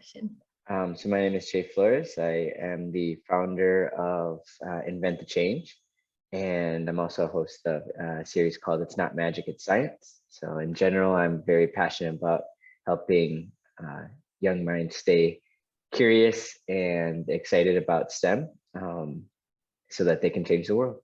question. So my name is Flores. I am the founder of Invent the Change, and I'm also a host of a series called It's Not Magic, It's Science. So in general, I'm very passionate about helping young minds stay curious and excited about STEM so that they can change the world.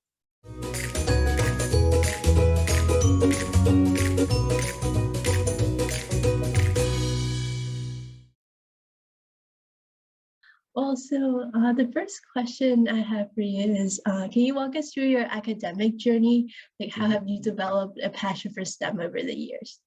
Well, so the first question I have for you is, can you walk us through your academic journey? Like, how have you developed a passion for STEM over the years?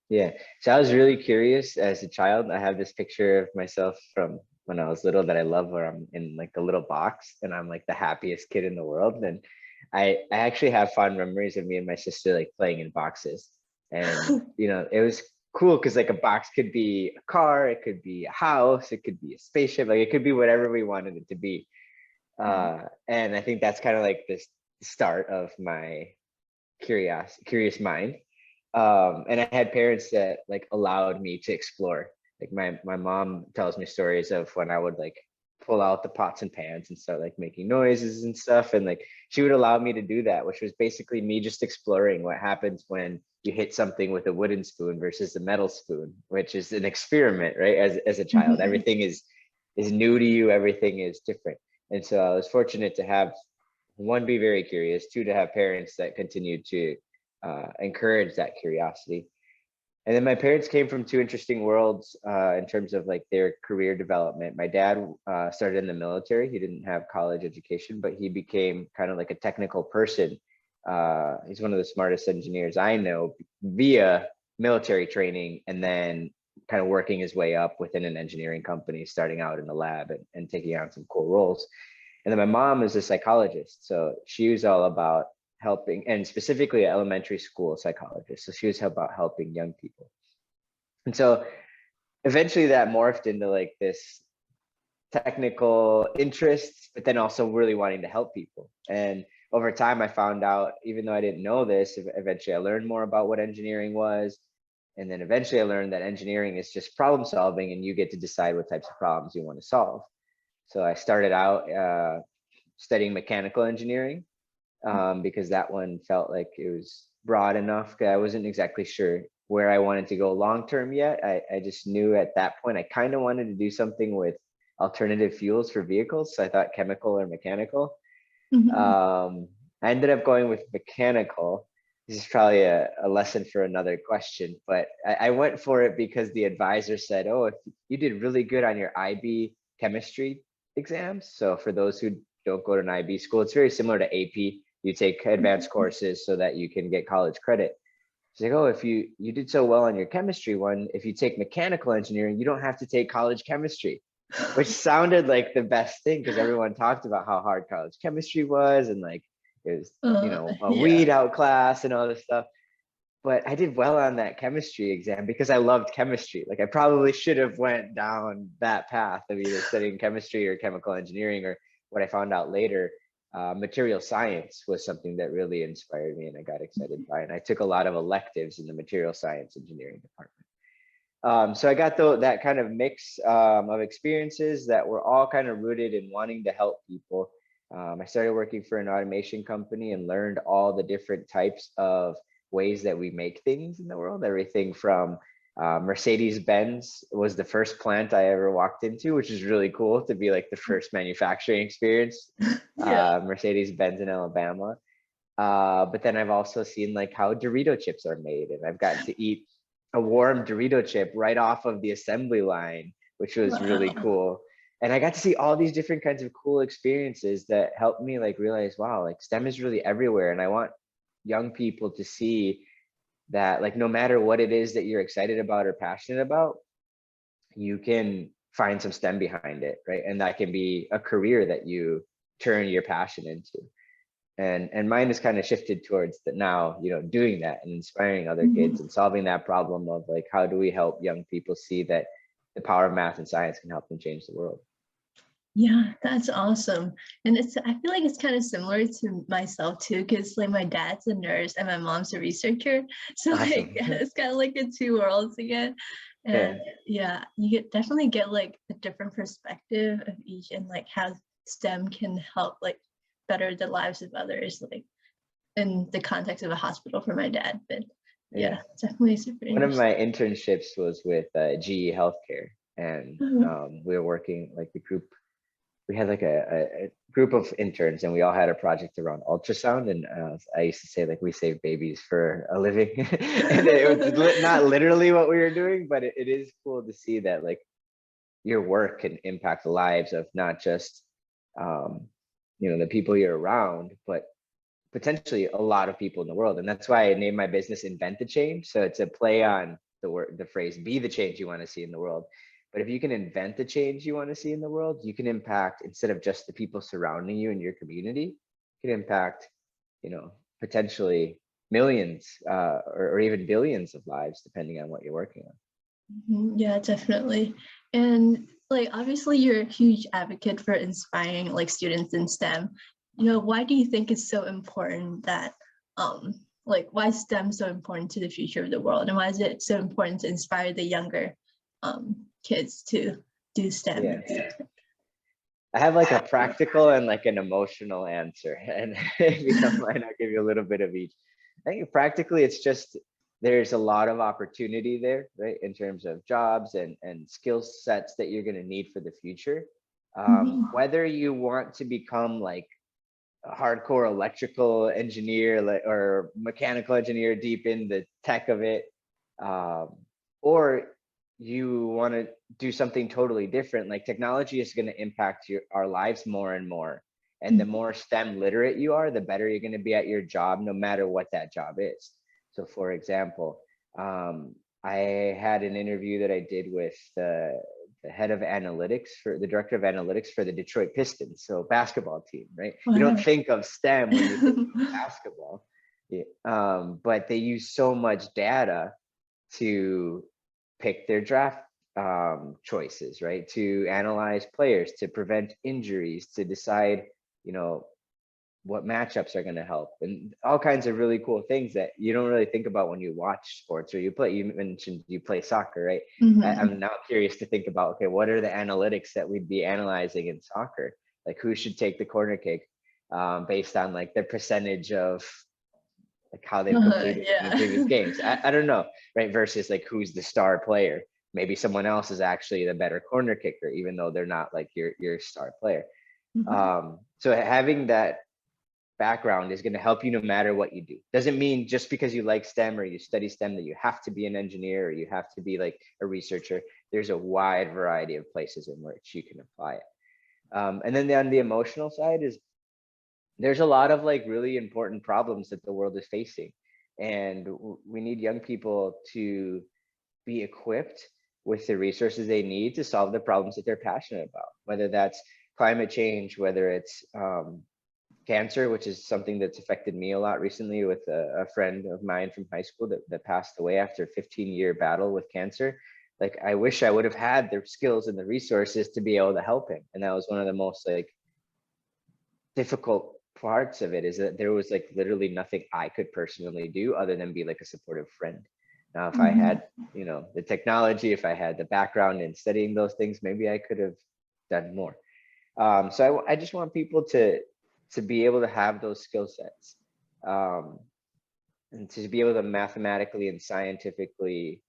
Yeah, so I was really curious as a child. I have this picture of myself from when I was little that I love, where I'm in like a little box and I'm like the happiest kid in the world. And I actually have fond memories of me and my sister like playing in boxes. And it was cool because like a box could be a car, it could be a house, it could be a spaceship, like it could be whatever we wanted it to be. And I think that's kind of like this start of my curious mind. And I had parents that like allowed me to explore. Like my mom tells me stories of when I would like pull out the pots and pans and start like making noises and stuff, and like she would allow me to do that, which was basically me just exploring what happens when you hit something with a wooden spoon versus a metal spoon, which is an experiment, right? As a child, everything is new to you, everything is different. And so I was fortunate to have, one, be very curious, two, to have parents that continued to encourage that curiosity. And then my parents came from two interesting worlds in terms of like their career development. My dad started in the military. He didn't have college education, but he became kind of like a technical person. He's one of the smartest engineers I know via military training, and then kind of working his way up within an engineering company, starting out in the lab and taking on some cool roles. And then my mom is a psychologist. So she was all about helping, and specifically an elementary school psychologist. So she was about helping young people. And so eventually that morphed into like this technical interests, but then also really wanting to help people. And over time, I found out, even though I didn't know this, eventually I learned more about what engineering was. And then eventually I learned that engineering is just problem solving, and you get to decide what types of problems you want to solve. So I started out studying mechanical engineering because that one felt like it was broad enough. I wasn't exactly sure where I wanted to go long term yet. I just knew at that point I kind of wanted to do something with alternative fuels for vehicles. So I thought chemical or mechanical. I ended up going with mechanical. This is probably a lesson for another question, but I went for it because the advisor said, oh, if you did really good on your IB chemistry exams. So for those who don't go to an IB school, it's very similar to AP. You take advanced courses so that you can get college credit. She's like, oh, if you did so well on your chemistry one, if you take mechanical engineering, you don't have to take college chemistry, which sounded like the best thing because everyone talked about how hard college chemistry was, and like it was, a weed out class and all this stuff. But I did well on that chemistry exam because I loved chemistry. Like I probably should have went down that path of either studying chemistry or chemical engineering, or what I found out later, material science was something that really inspired me and I got excited by. And I took a lot of electives in the material science engineering department. So I got that kind of mix of experiences that were all kind of rooted in wanting to help people. I started working for an automation company and learned all the different types of ways that we make things in the world. Everything from Mercedes-Benz was the first plant I ever walked into, which is really cool to be like the first manufacturing experience. Mercedes-Benz in Alabama. But then I've also seen like how Dorito chips are made, and I've gotten to eat a warm Dorito chip right off of the assembly line, which was really cool. And I got to see all these different kinds of cool experiences that helped me like realize, wow, like STEM is really everywhere. And I want young people to see that like no matter what it is that you're excited about or passionate about, you can find some STEM behind it, right? And that can be a career that you turn your passion into. And mine has kind of shifted towards that now, doing that and inspiring other kids and solving that problem of like, how do we help young people see that the power of math and science can help them change the world? Yeah, that's awesome. And I feel like it's kind of similar to myself too, because like my dad's a nurse and my mom's a researcher. So Awesome. like it's kind of like the two worlds again. And yeah, definitely get like a different perspective of each and like how STEM can help like better the lives of others, like in the context of a hospital for my dad. But yeah, definitely super One of interesting. my internships was with GE Healthcare, and we were working like the group. We had like a group of interns, and we all had a project around ultrasound. And I used to say like we save babies for a living, and it was not literally what we were doing, but it is cool to see that like your work can impact the lives of not just the people you're around, but potentially a lot of people in the world. And that's why I named my business Invent the Change. So it's a play on the phrase be the change you want to see in the world. But if you can invent the change you want to see in the world, you can impact, instead of just the people surrounding you in your community, you can impact, potentially millions or even billions of lives, depending on what you're working on. Yeah, definitely. And like obviously you're a huge advocate for inspiring like students in STEM. Why do you think it's so important that like why is STEM so important to the future of the world, and why is it so important to inspire the younger kids to do STEM? Yeah. I have like a practical and like an emotional answer, and if you don't mind, I'll give you a little bit of each. I think practically it's just there's a lot of opportunity there, right, in terms of jobs and skill sets that you're going to need for the future. Whether you want to become like a hardcore electrical engineer or mechanical engineer deep in the tech of it, or you want to do something totally different, like technology is going to impact our lives more and more. And the more STEM literate you are, the better you're going to be at your job, no matter what that job is. So for example, I had an interview that I did with the head of analytics, for the director of analytics for the Detroit Pistons, so basketball team, right? Wow. You don't think of STEM when you think of basketball, but they use so much data to pick their draft choices, right? To analyze players, to prevent injuries, to decide, what matchups are going to help, and all kinds of really cool things that you don't really think about when you watch sports or you play. You mentioned you play soccer, right? I'm now curious to think about, okay, what are the analytics that we'd be analyzing in soccer? Like who should take the corner kick based on like the percentage of like how they've completed in the previous games. I don't know, right? Versus like who's the star player. Maybe someone else is actually the better corner kicker, even though they're not like your star player. So having that background is going to help you no matter what you do. Doesn't mean just because you like STEM or you study STEM that you have to be an engineer or you have to be like a researcher. There's a wide variety of places in which you can apply it. And then on the emotional side is there's a lot of like really important problems that the world is facing. And we need young people to be equipped with the resources they need to solve the problems that they're passionate about, whether that's climate change, whether it's cancer, which is something that's affected me a lot recently with a friend of mine from high school that passed away after a 15-year battle with cancer. Like, I wish I would have had the skills and the resources to be able to help him. And that was one of the most like difficult parts of it, is that there was like literally nothing I could personally do other than be like a supportive friend. Now, if I had, the technology, if I had the background in studying those things, maybe I could have done more. So I just want people to be able to have those skill sets, and to be able to mathematically and scientifically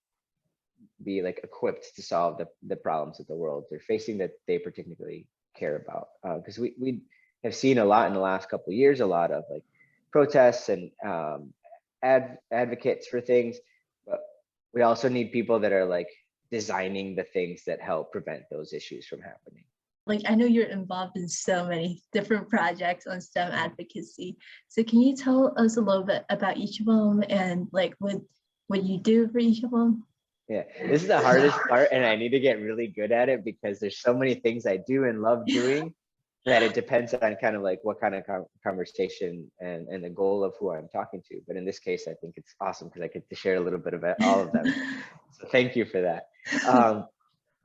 be like equipped to solve the problems that the world are facing that they particularly care about. Because we have seen a lot in the last couple of years, a lot of like protests and advocates for things, but we also need people that are like designing the things that help prevent those issues from happening. Like, I know you're involved in so many different projects on STEM advocacy. So can you tell us a little bit about each of them and like what you do for each of them? Yeah, this is the hardest part, and I need to get really good at it because there's so many things I do and love doing that it depends on kind of like what kind of conversation and the goal of who I'm talking to. But in this case, I think it's awesome because I get to share a little bit about all of them. So thank you for that.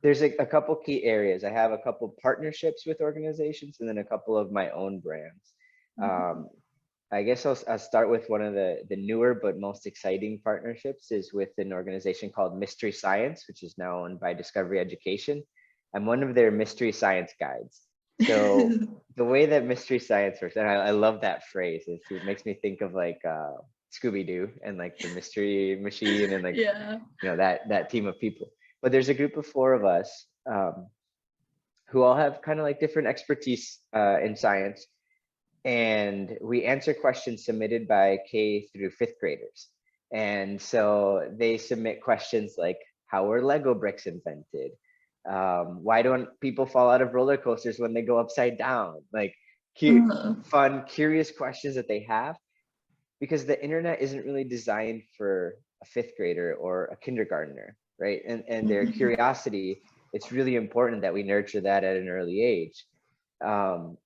There's a couple key areas. I have a couple partnerships with organizations and then a couple of my own brands. I guess I'll start with one of the newer but most exciting partnerships is with an organization called Mystery Science, which is now owned by Discovery Education. I'm one of their mystery science guides. So the way that Mystery Science works, and I love that phrase, it makes me think of like Scooby-Doo and like the mystery machine and like, Yeah. that team of people. But there's a group of 4 of us who all have kind of like different expertise in science. And we answer questions submitted by K through 5th graders. And so they submit questions like, how were Lego bricks invented? Why don't people fall out of roller coasters when they go upside down? Like fun, curious questions that they have, because the internet isn't really designed for a 5th grader or a kindergartner, right? And their curiosity, it's really important that we nurture that at an early age.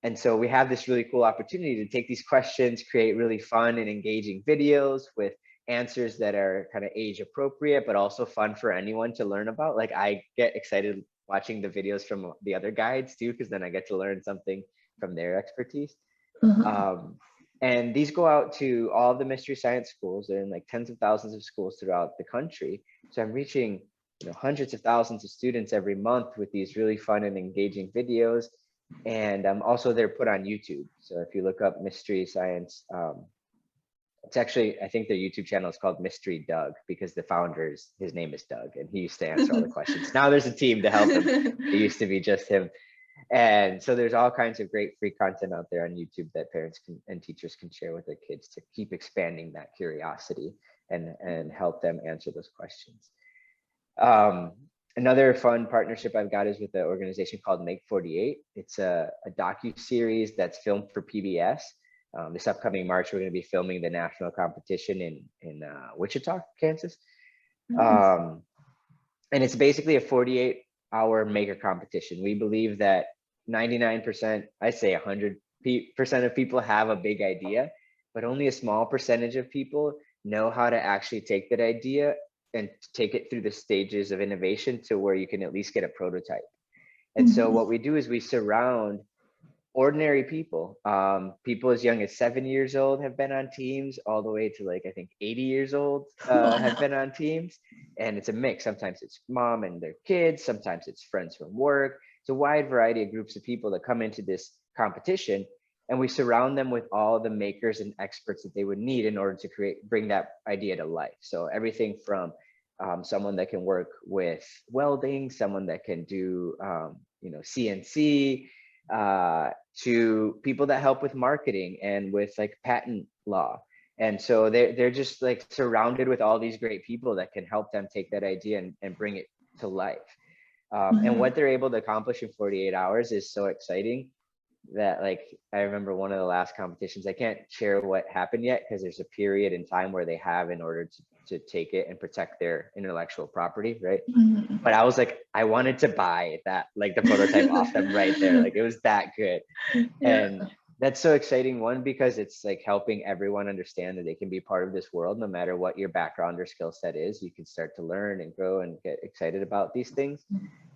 And so we have this really cool opportunity to take these questions, create really fun and engaging videos with answers that are kind of age appropriate, but also fun for anyone to learn about. Like I get excited watching the videos from the other guides too, because then I get to learn something from their expertise. And these go out to all the mystery science schools. They're in like tens of thousands of schools throughout the country. So I'm reaching hundreds of thousands of students every month with these really fun and engaging videos. And also they're put on YouTube. So if you look up Mystery Science, it's actually, I think their YouTube channel is called Mystery Doug, because the founder's, his name is Doug, and he used to answer all the questions. Now there's a team to help him. It used to be just him. And so there's all kinds of great free content out there on YouTube that parents and teachers can share with their kids to keep expanding that curiosity and help them answer those questions. Another fun partnership I've got is with an organization called Make 48. It's a docu-series that's filmed for PBS. This upcoming March, we're going to be filming the national competition in Wichita, Kansas. And it's basically a 48-hour maker competition. We believe that 99%, I say 100% of people have a big idea, but only a small percentage of people know how to actually take that idea and take it through the stages of innovation to where you can at least get a prototype. And so what we do is we surround ordinary people, people as young as 7 years old have been on teams, all the way to like, I think 80 years old have been on teams. And it's a mix. Sometimes it's mom and their kids, sometimes it's friends from work. It's a wide variety of groups of people that come into this competition, and we surround them with all the makers and experts that they would need in order to bring that idea to life. So everything from someone that can work with welding, someone that can do CNC, to people that help with marketing and with like patent law. And so they're just like surrounded with all these great people that can help them take that idea and bring it to life. And what they're able to accomplish in 48 hours is so exciting that, like, I remember one of the last competitions, I can't share what happened yet because there's a period in time where they have in order to take it and protect their intellectual property, right? But I was like, I wanted to buy that, like the prototype off them right there. Like it was that good. And that's so exciting, one, because it's like helping everyone understand that they can be part of this world, no matter what your background or skill set is. You can start to learn and grow and get excited about these things.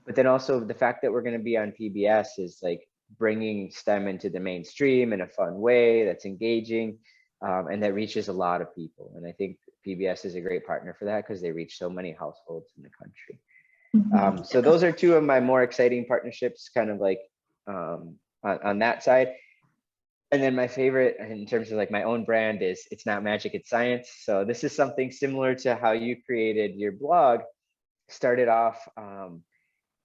But then also the fact that we're going to be on PBS is like bringing STEM into the mainstream in a fun way that's engaging, and that reaches a lot of people. And I think PBS is a great partner for that because they reach so many households in the country. So those are two of my more exciting partnerships, kind of like on that side. And then my favorite in terms of like my own brand is It's Not Magic, It's Science. So this is something similar to how you created your blog. Started off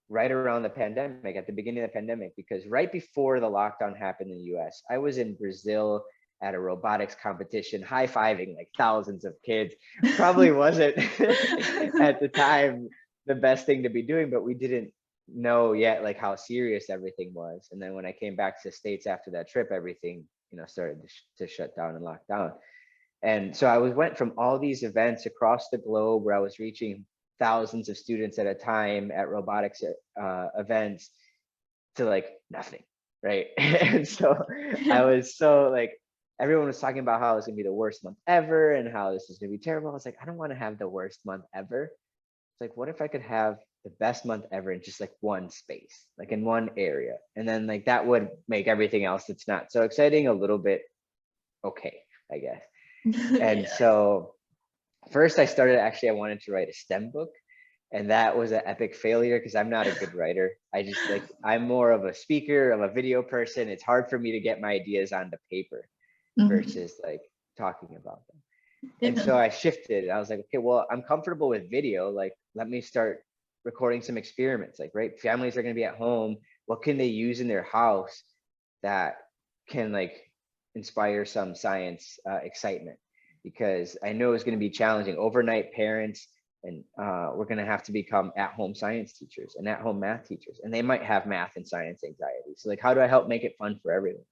right around the pandemic, at the beginning of the pandemic, because right before the lockdown happened in the US, I was in Brazil at a robotics competition, high-fiving like thousands of kids. Probably wasn't at the time the best thing to be doing, but we didn't know yet like how serious everything was. And then when I came back to the States after that trip, everything started to shut down and lock down. And so I went from all these events across the globe where I was reaching thousands of students at a time at robotics events to like nothing, right? And so I was so like, everyone was talking about how it was gonna be the worst month ever and how this is gonna be terrible. I was like, I don't want to have the worst month ever. It's like, what if I could have the best month ever in just like one space, like in one area? And then like that would make everything else that's not so exciting a little bit okay, I guess. And Yeah. so first I wanted to write a STEM book, and that was an epic failure because I'm not a good writer. I'm more of a speaker, of a video person. It's hard for me to get my ideas onto paper Mhm. versus like talking about them. And Yeah. so I shifted. I was like, okay, well, I'm comfortable with video. Like, let me start recording some experiments. Like, right, families are going to be at home. What can they use in their house that can like inspire some science excitement? Because I know it's going to be challenging. Overnight parents, and we're going to have to become at-home science teachers and at-home math teachers, and they might have math and science anxiety. So, like, how do I help make it fun for everyone?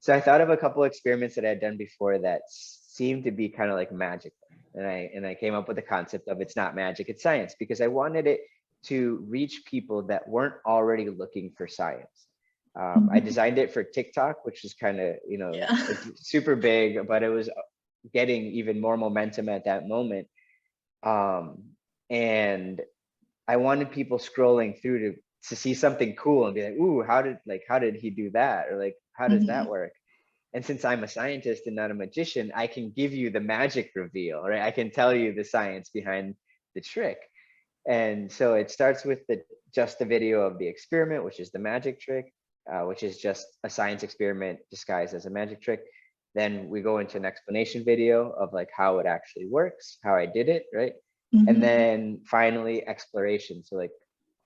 So I thought of a couple experiments that I had done before that seemed to be kind of like magic. And I came up with the concept of it's not magic, it's science, because I wanted it to reach people that weren't already looking for science. I Mhm. designed it for TikTok, which is kind of, Yeah. it's super big, but it was getting even more momentum at that moment. Um, and I wanted people scrolling through to see something cool and be like, ooh, how did he do that? Or like, how does that Mhm. work? And since I'm a scientist and not a magician, I can give you the magic reveal, right? I can tell you the science behind the trick. And so it starts with just the video of the experiment, which is the magic trick, which is just a science experiment disguised as a magic trick. Then we go into an explanation video of like how it actually works, how I did it, right? And Mhm. then finally exploration. So like,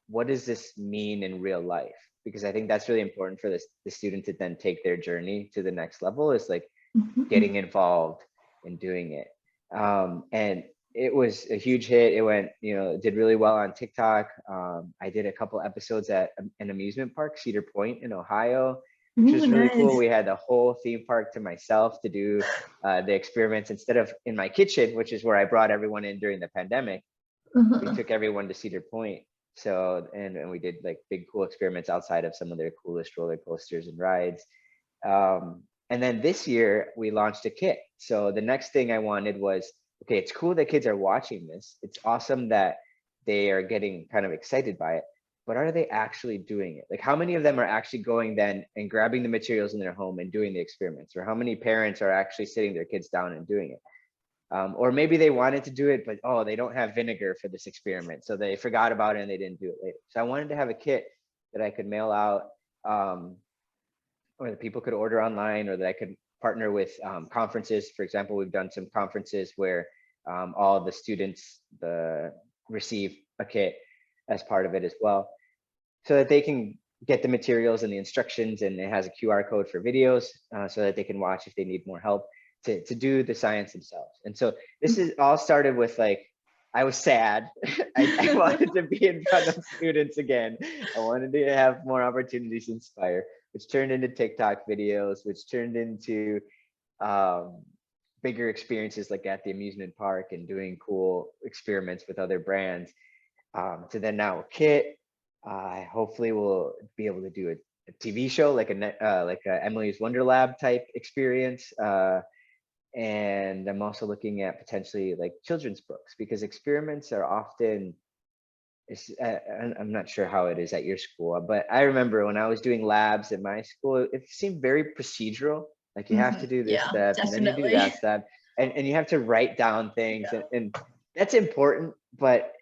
what does this mean in real life? Because I think that's really important for the student to then take their journey to the next level, is like Mhm. getting involved and doing it. And it was a huge hit. It went, did really well on TikTok. I did a couple episodes at an amusement park, Cedar Point in Ohio, which Ooh, was really cool. nice. We had the whole theme park to myself to do the experiments instead of in my kitchen, which is where I brought everyone in during the pandemic. We Uh-huh. took everyone to Cedar Point. So, and we did like big, cool experiments outside of some of their coolest roller coasters and rides. And then this year we launched a kit. So the next thing I wanted was, okay, it's cool that kids are watching this. It's awesome that they are getting kind of excited by it, but are they actually doing it? Like, how many of them are actually going then and grabbing the materials in their home and doing the experiments? Or how many parents are actually sitting their kids down and doing it? Or maybe they wanted to do it, but oh, they don't have vinegar for this experiment, so they forgot about it and they didn't do it later. So I wanted to have a kit that I could mail out, or that people could order online, or that I could partner with conferences. For example, we've done some conferences where all the students receive a kit as part of it as well, so that they can get the materials and the instructions, and it has a QR code for videos, so that they can watch if they need more help to do the science themselves. And so this is all started with like, I was sad. I wanted to be in front of students again. I wanted to have more opportunities to inspire, which turned into TikTok videos, which turned into um, bigger experiences like at the amusement park and doing cool experiments with other brands. To then now a kit. I hopefully will be able to do a TV show like a Emily's Wonder Lab type experience. And I'm also looking at potentially like children's books, because experiments are often, I'm not sure how it is at your school, but I remember when I was doing labs at my school, it seemed very procedural. Like, you have to Mhm. do this Yeah, step and then you do definitely. that step, and you have to write down things, Yeah. and that's important. But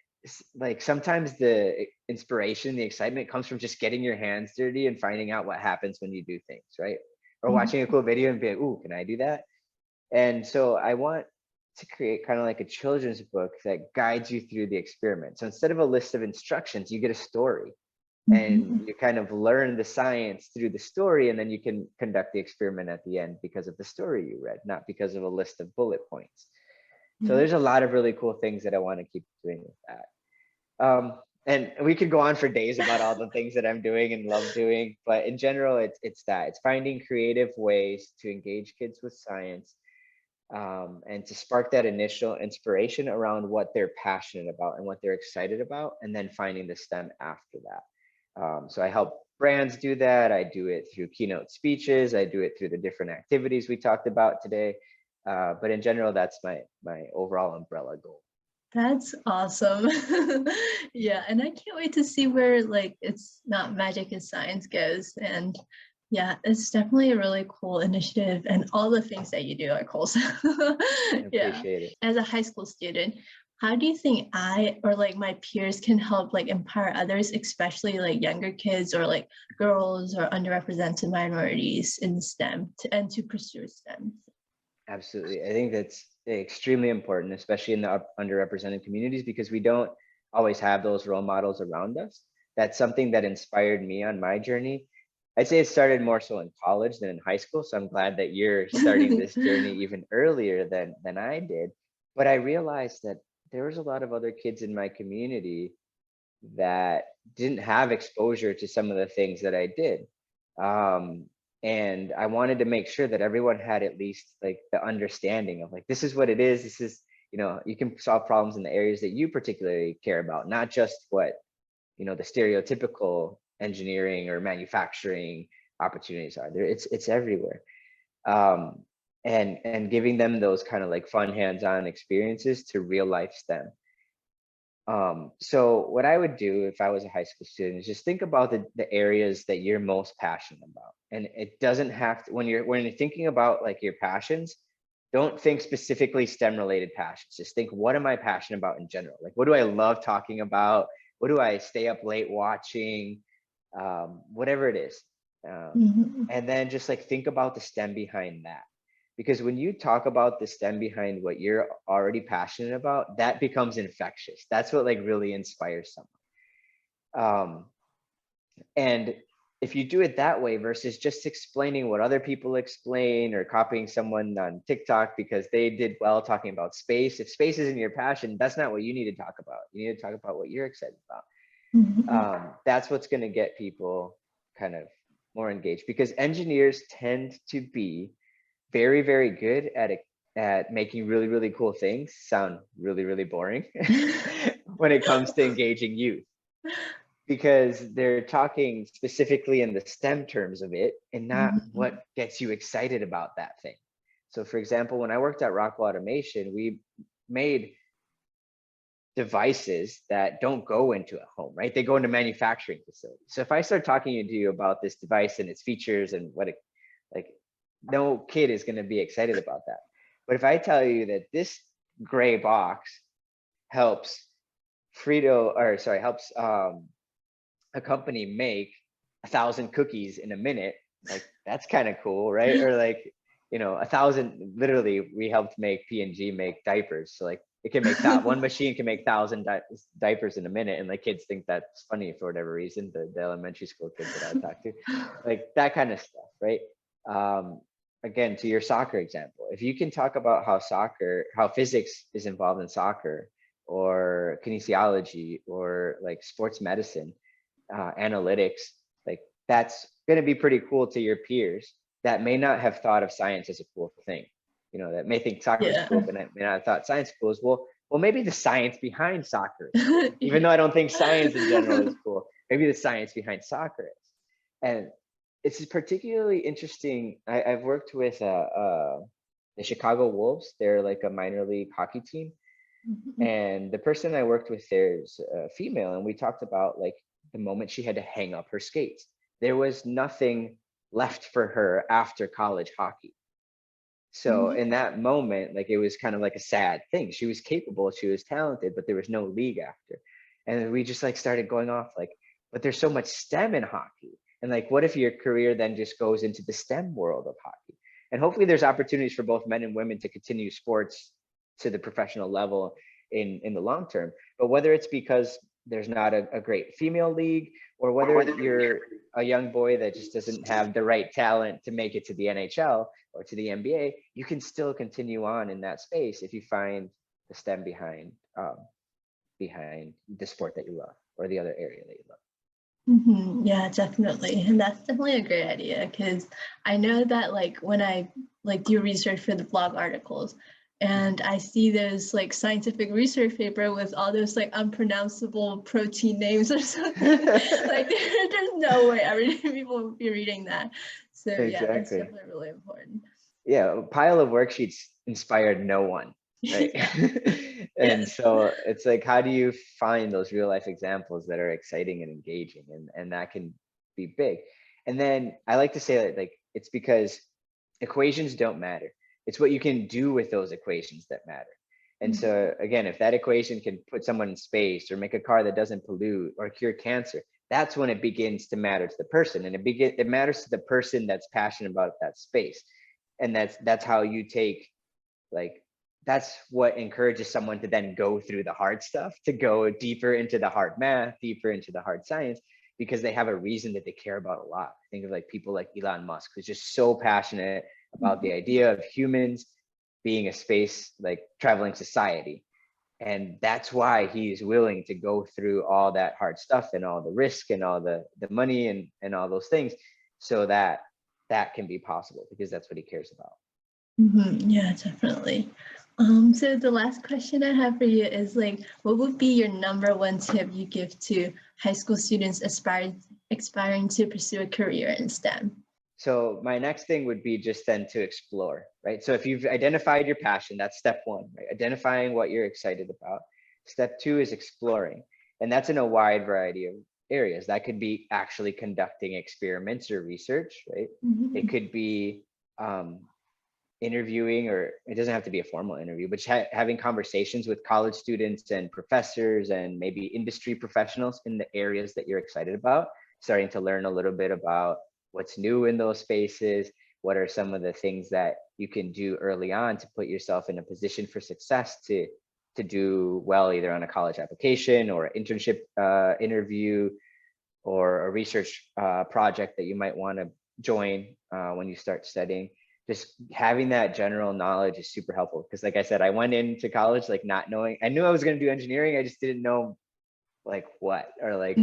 like sometimes the inspiration, the excitement comes from just getting your hands dirty and finding out what happens when you do things, right? Or watching a Mhm. cool video and be like, ooh, can I do that? And so I want to create kind of like a children's book that guides you through the experiment. So instead of a list of instructions, you get a story, and Mhm. you kind of learn the science through the story, and then you can conduct the experiment at the end because of the story you read, not because of a list of bullet points. So Yeah. there's a lot of really cool things that I want to keep doing with that. And we could go on for days about all the things that I'm doing and love doing, but in general, it's finding creative ways to engage kids with science, and to spark that initial inspiration around what they're passionate about and what they're excited about, and then finding the STEM after that. So I help brands do that. I do it through keynote speeches. I do it through the different activities we talked about today. But in general, that's my overall umbrella goal. That's awesome. Yeah, and I can't wait to see where like it's not magic and science goes. And Yeah, it's definitely a really cool initiative, and all the things that you do are cool. So, I yeah, appreciate it. as a high school student, how do you think I or like my peers can help like empower others, especially like younger kids or like girls or underrepresented minorities in STEM and to pursue STEM? Absolutely. I think that's extremely important, especially in the underrepresented communities, because we don't always have those role models around us. That's something that inspired me on my journey. I'd say it started more so in college than in high school. So I'm glad that you're starting this journey even earlier than I did. But I realized that there was a lot of other kids in my community that didn't have exposure to some of the things that I did. Um, and I wanted to make sure that everyone had at least like the understanding of like, this is what it is. This is, you can solve problems in the areas that you particularly care about, not just what, the stereotypical engineering or manufacturing opportunities are there. It's everywhere. Um, and giving them those kind of like fun hands-on experiences to real life STEM. So what I would do if I was a high school student is just think about the areas that you're most passionate about. And it doesn't have to, when you're thinking about like your passions, don't think specifically STEM related passions. Just think, what am I passionate about in general? Like, what do I love talking about? What do I stay up late watching? Whatever it is. Mhm. And then just like think about the STEM behind that. Because when you talk about the STEM behind what you're already passionate about, that becomes infectious. That's what like really inspires someone. And if you do it that way versus just explaining what other people explain or copying someone on TikTok because they did well talking about space, if space isn't your passion, that's not what you need to talk about. You need to talk about what you're excited about. Mhm. That's what's going to get people kind of more engaged, because engineers tend to be very, very good at making really, really cool things sound really, really boring when it comes to engaging youth, because they're talking specifically in the STEM terms of it and not Mhm. what gets you excited about that thing. So for example, when I worked at Rockwell Automation, we made devices that don't go into a home, right? They go into manufacturing facilities. So if I start talking to you about this device and its features and what it, like, no kid is going to be excited about that. But if I tell you that this gray box helps helps a company make 1,000 cookies in a minute, like that's kind of cool, right? Or like, 1,000, literally we helped make P&G make diapers. So like it can make that one machine can make 1,000 diapers in a minute. And like kids think that's funny for whatever reason, the elementary school kids that I talk to, like that kind of stuff, right? Um, Again, to your soccer example, if you can talk about how physics is involved in soccer, or kinesiology, or like sports medicine, analytics, like that's going to be pretty cool to your peers that may not have thought of science as a cool thing. That may think soccer is Yeah. cool, but may not have thought science cool as well. Well, maybe the science behind soccer is cool, even Yeah. though I don't think science in general is cool. Maybe the science behind soccer is. And it's particularly interesting. I've worked with the Chicago Wolves. They're like a minor league hockey team, Mhm. and the person I worked with there is a female, and we talked about like the moment she had to hang up her skates. There was nothing left for her after college hockey. So Mhm. in that moment, like it was kind of like a sad thing. She was capable, she was talented, but there was no league after. And we just like started going off like, but there's so much STEM in hockey. And like, what if your career then just goes into the STEM world of hockey? And hopefully there's opportunities for both men and women to continue sports to the professional level in the long term. But whether it's because there's not a great female league, or whether you're a young boy that just doesn't have the right talent to make it to the NHL or to the NBA, you can still continue on in that space if you find the STEM behind the sport that you love or the other area that you love. Yeah, definitely. And that's definitely a great idea because I know that like when I like do research for the blog articles and I see those like scientific research paper with all those like unpronounceable protein names or something, like there's no way every people would be reading that. So yeah, that's Exactly. definitely really important. Yeah, a pile of worksheets inspired no one, right? Yeah. And Yes. so it's like, how do you find those real life examples that are exciting and engaging, and that can be big. And then I like to say that like it's because equations don't matter. It's what you can do with those equations that matter. And so again, if that equation can put someone in space or make a car that doesn't pollute or cure cancer, that's when it begins to matter to the person. And it matters to the person that's passionate about that space. And that's how you take, like, that's what encourages someone to then go through the hard stuff, to go deeper into the hard math, deeper into the hard science, because they have a reason that they care about a lot. Think of like people like Elon Musk, who's just so passionate about the idea of humans being a space, like traveling society. And that's why he's willing to go through all that hard stuff and all the risk and all the money and all those things, so that that can be possible, because that's what he cares about. Yeah, definitely. So the last question I have for you is like, what would be your #1 tip you give to high school students aspiring to pursue a career in STEM? So my next thing would be just then to explore, right? So if you've identified your passion, that's step one, right? Identifying what you're excited about. Step two is exploring. And that's in a wide variety of areas. That could be actually conducting experiments or research, right? It could be interviewing, or it doesn't have to be a formal interview, but having conversations with college students and professors and maybe industry professionals in the areas that you're excited about, starting to learn a little bit about what's new in those spaces, what are some of the things that you can do early on to put yourself in a position for success, to do well either on a college application or an internship interview, or a research project that you might want to join when you start studying. Just having that general knowledge is super helpful, because like I said, I went into college like not knowing. I knew I was going to do engineering, I just didn't know like what, or like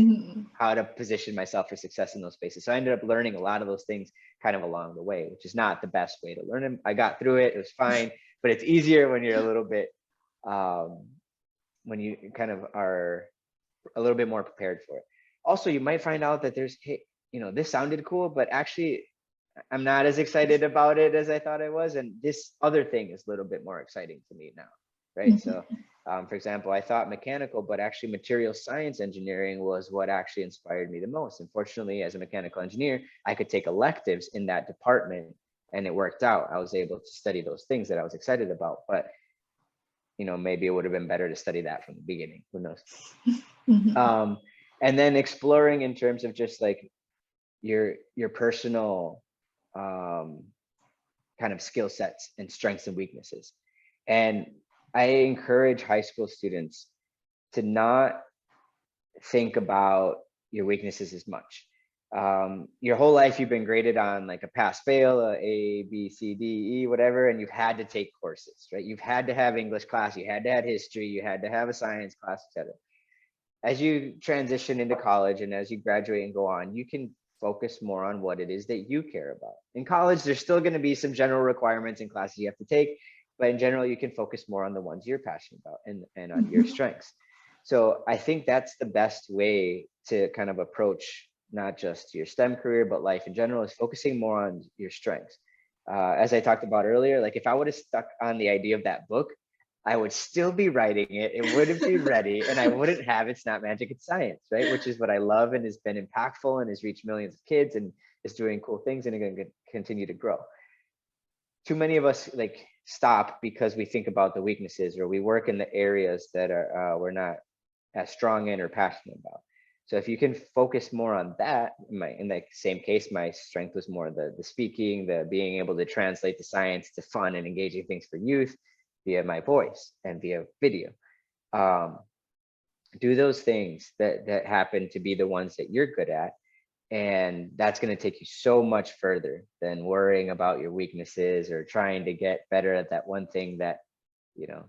how to position myself for success in those spaces. So I ended up learning a lot of those things kind of along the way, which is not the best way to learn them. I got through it, it was fine, but it's easier when you're a little bit when you kind of are a little bit more prepared for it. Also, you might find out that there's, hey, you know, this sounded cool, but actually I'm not as excited about it as I thought I was. And this other thing is a little bit more exciting to me now, right? So, for example, I thought mechanical, but actually material science engineering was what actually inspired me the most. Unfortunately, as a mechanical engineer, I could take electives in that department, and it worked out. I was able to study those things that I was excited about, but you know, maybe it would have been better to study that from the beginning. Who knows? And then exploring in terms of just like your personal kind of skill sets and strengths and weaknesses. And I encourage high school students to not think about your weaknesses as much. Your whole life you've been graded on like a pass fail, a B C D E whatever, and you've had to take courses, right? You've had to have English class, you had to have history, you had to have a science class, etc. As you transition into college and as you graduate and go on, you can focus more on what it is that you care about. In college, there's still going to be some general requirements and classes you have to take, but in general, you can focus more on the ones you're passionate about and on your strengths. So I think that's the best way to kind of approach not just your STEM career, but life in general, is focusing more on your strengths. As I talked about earlier, like if I would have stuck on the idea of that book, I would still be writing it. It wouldn't be ready, and I wouldn't have It's Not Magic, It's Science, right? Which is what I love and has been impactful and has reached millions of kids and is doing cool things and going to continue to grow. Too many of us like stop because we think about the weaknesses, or we work in the areas that are we're not as strong in or passionate about. So if you can focus more on that, in the same case, my strength was more the speaking, the being able to translate the science to fun and engaging things for youth via my voice and via video. Do those things that happen to be the ones that you're good at, and that's going to take you so much further than worrying about your weaknesses or trying to get better at that one thing that, you know,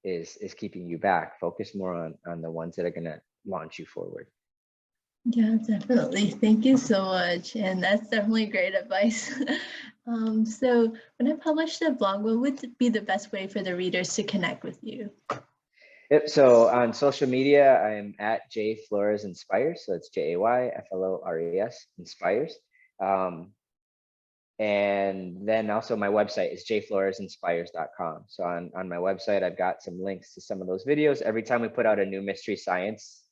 is keeping you back. Focus more on the ones that are going to launch you forward. Yeah, definitely. Thank you so much. And that's definitely great advice. So when I publish the blog, what would be the best way for the readers to connect with you? Yep. So on social media, I am at J Flores Inspires. So it's JayFlores Inspires. And then also my website is jfloresinspires.com. So on my website, I've got some links to some of those videos. Every time we put out a new mystery science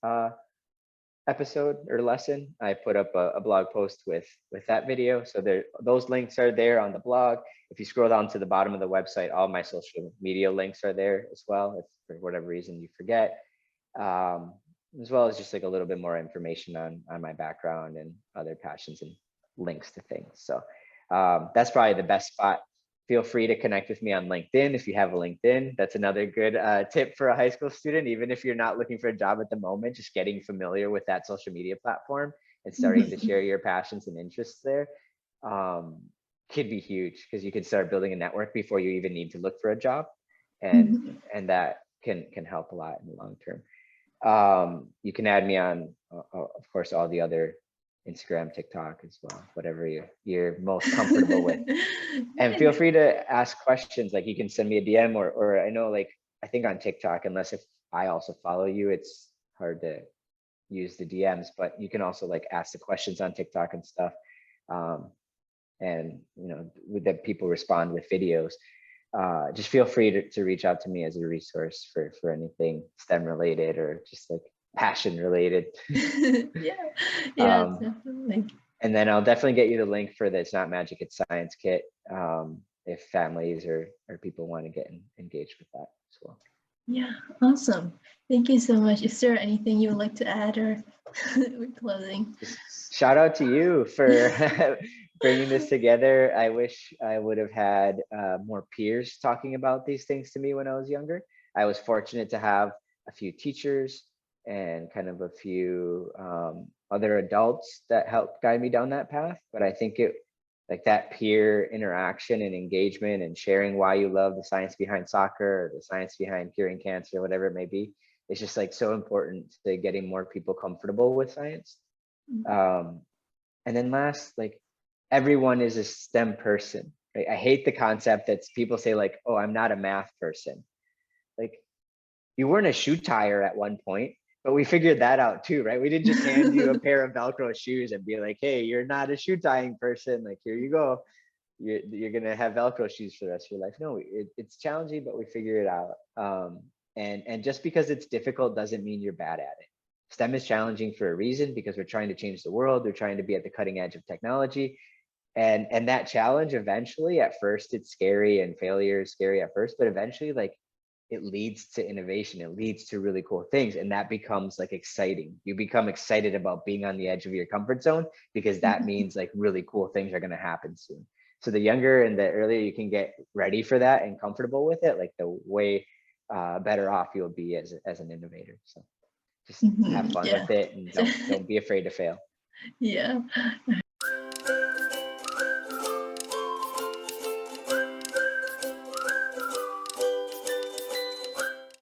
episode or lesson, I put up a blog post with that video. So there, those links are there on the blog. If you scroll down to the bottom of the website, all my social media links are there as well, if for whatever reason you forget. As well as just like a little bit more information on my background and other passions and links to things. So that's probably the best spot. Feel free to connect with me on LinkedIn if you have a LinkedIn. That's another good tip for a high school student. Even if you're not looking for a job at the moment, just getting familiar with that social media platform and starting to share your passions and interests there could be huge, because you can start building a network before you even need to look for a job, and that can help a lot in the long term. You can add me on, of course, all the other Instagram, TikTok as well, whatever you're most comfortable with. And feel free to ask questions. Like you can send me a DM, or I know, like, I think on TikTok, unless if I also follow you, it's hard to use the DMs, but you can also like ask the questions on TikTok and stuff. And you know, that people respond with videos. Just feel free to reach out to me as a resource for anything STEM related or just like passion related. Yeah, definitely. And then I'll definitely get you the link for the It's Not Magic, It's Science kit, if families or people want to get engaged with that as well. Yeah, awesome. Thank you so much. Is there anything you would like to add, or we're closing? Shout out to you for bringing this together. I wish I would have had more peers talking about these things to me when I was younger. I was fortunate to have a few teachers and kind of a few other adults that helped guide me down that path. But I think it, like, that peer interaction and engagement and sharing why you love the science behind soccer or the science behind curing cancer, whatever it may be, it's just like so important to getting more people comfortable with science. And then last, like, everyone is a STEM person, right? I hate the concept that people say like, oh, I'm not a math person. Like, you weren't a shoe tire at one point, but we figured that out too, right? We didn't just hand you a pair of Velcro shoes and be like, hey, you're not a shoe tying person. Like, here you go. You're going to have Velcro shoes for the rest of your life. No, it's challenging, but we figure it out. And just because it's difficult doesn't mean you're bad at it. STEM is challenging for a reason, because we're trying to change the world. We're trying to be at the cutting edge of technology. And that challenge, eventually, at first it's scary and failure is scary at first, but eventually, like, it leads to innovation. It leads to really cool things. And that becomes like exciting. You become excited about being on the edge of your comfort zone, because that means like really cool things are going to happen soon. So the younger and the earlier you can get ready for that and comfortable with it, like, the way better off you'll be as an innovator. So just have fun with it, and don't be afraid to fail. Yeah.